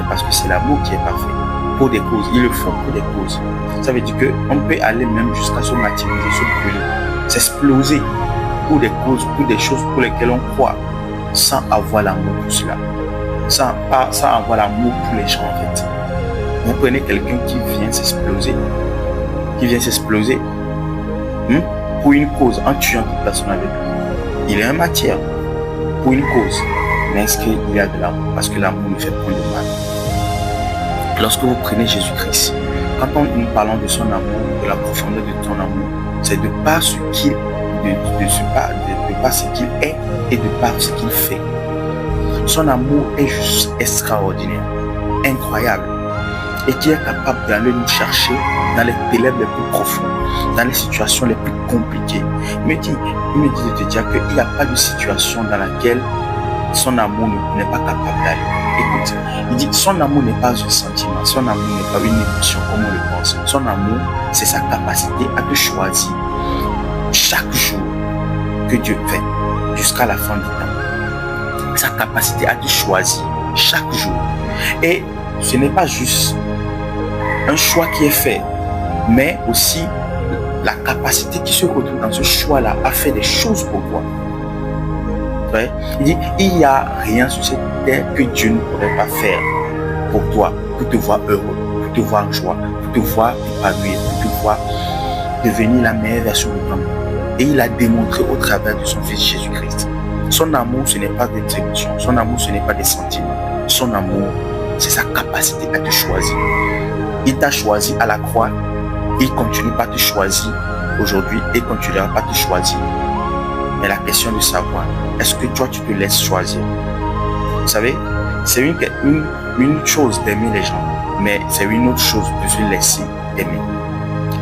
parce que c'est l'amour qui est parfait. Pour des causes, ils le font pour des causes. Ça veut dire qu'on peut aller même jusqu'à se martyriser, se brûler, s'exploser pour des causes, pour des choses pour lesquelles on croit, sans avoir l'amour pour cela, sans avoir l'amour pour les gens en fait. Vous prenez quelqu'un qui vient s'exploser, pour une cause, en tuant toute personne avec lui. Il est un martyr pour une cause, mais est-ce qu'il y a de l'amour? Parce que l'amour ne fait point de mal. Lorsque vous prenez Jésus-Christ, quand nous parlons de son amour, de la profondeur de ton amour, c'est de par ce qu'il est et de par ce qu'il fait. Son amour est juste extraordinaire, incroyable, et qui est capable d'aller nous chercher dans les ténèbres les plus profondes, dans les situations les plus compliquées. Il me dit de te dire qu'il n'y a pas de situation dans laquelle son amour n'est pas capable d'aller. Écoute, il dit son amour n'est pas un sentiment, son amour n'est pas une émotion comme on le pense. Son amour, c'est sa capacité à te choisir chaque jour que Dieu fait jusqu'à la fin du temps. Sa capacité à te choisir chaque jour. Et ce n'est pas juste un choix qui est fait, mais aussi la capacité qui se retrouve dans ce choix-là à faire des choses pour toi. Ouais. Il dit, il n'y a rien sur cette terre que Dieu ne pourrait pas faire pour toi, pour te voir heureux, pour te voir en joie, pour te voir épanouir, pour te voir devenir la meilleure version de toi-même. Et il a démontré au travers de son Fils Jésus-Christ. Son amour, ce n'est pas des émotions, son amour, ce n'est pas des sentiments. Son amour, c'est sa capacité à te choisir. Il t'a choisi à la croix, il continue pas te choisir aujourd'hui et continuera pas te choisir. Mais la question de savoir, est-ce que toi tu te laisses choisir? Vous savez, c'est une chose d'aimer les gens, mais c'est une autre chose de se laisser aimer.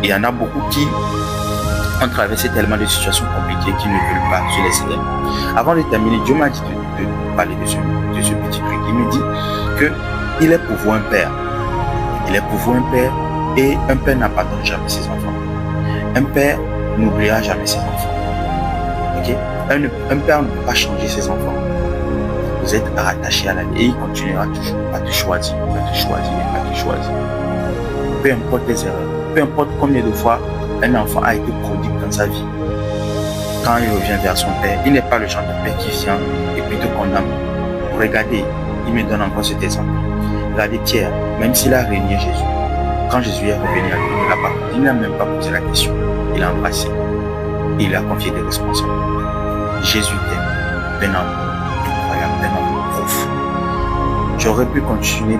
Il y en a beaucoup qui ont traversé tellement de situations compliquées qu'ils ne veulent pas se laisser aimer. Avant de terminer, Dieu m'a dit de parler de ce petit truc. Il me dit qu'il est pour vous un père. Il est pour vous un père et un père n'abandonne jamais ses enfants. Un père n'oubliera jamais ses enfants. Okay? Un père ne peut pas changer ses enfants. Vous êtes rattaché à la vie et il continuera toujours à te choisir, à te choisir, à te choisir. Peu importe les erreurs, peu importe combien de fois un enfant a été prodigue dans sa vie. Quand il revient vers son père, il n'est pas le genre de père qui vient et puis te condamne. Regardez, il me donne encore cet exemple. Regardez Pierre, même s'il a régné Jésus, quand Jésus est revenu à lui, là-bas, il n'a même pas posé la question. Il a embrassé. Et il a confié des responsables. Jésus t'aime. Un amour incroyable, un amour profond. J'aurais pu continuer.